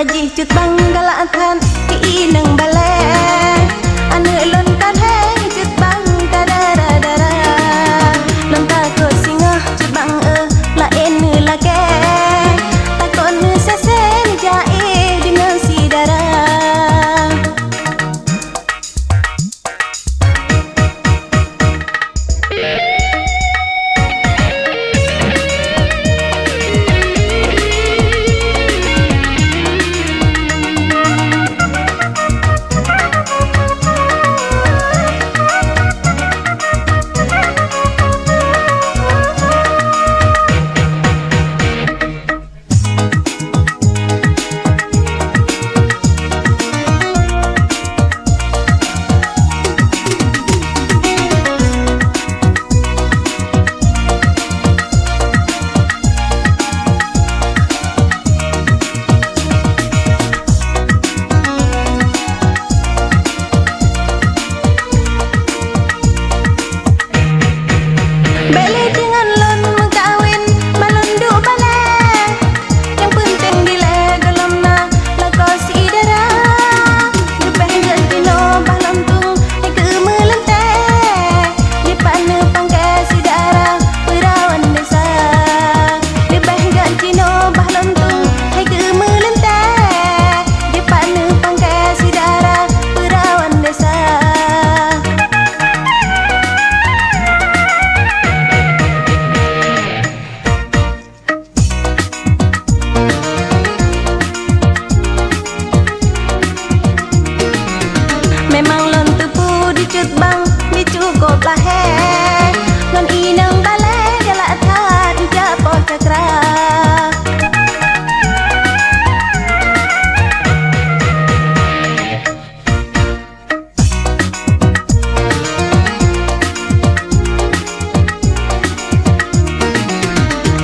Haji cut bang galatan ke inang balai anu lontan hei cut bang kadara dara lonta ko singa cut bang la en la ke takon sesen jae dengan si dara memang lon tupu dicut bang dicukup lah he ngan inang balai galak tat japo cakra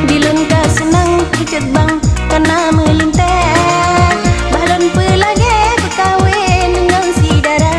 dilun ka senang dicut bang karena melinteh balon pelage berkawin dengan si dara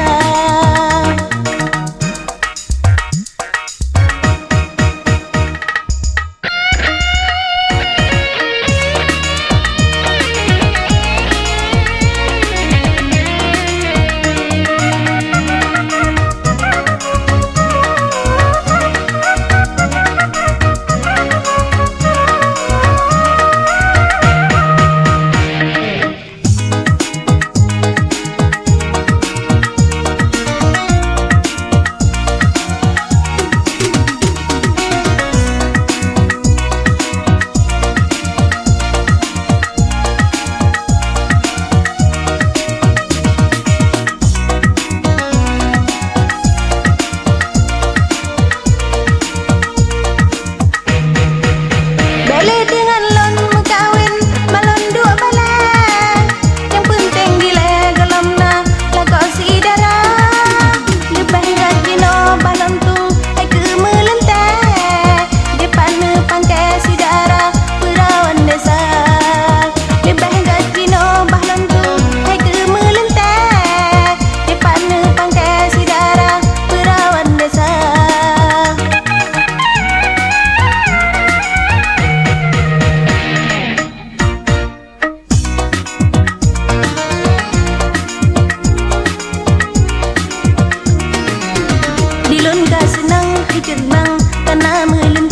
dilun ka senang dicut bang karena melinteh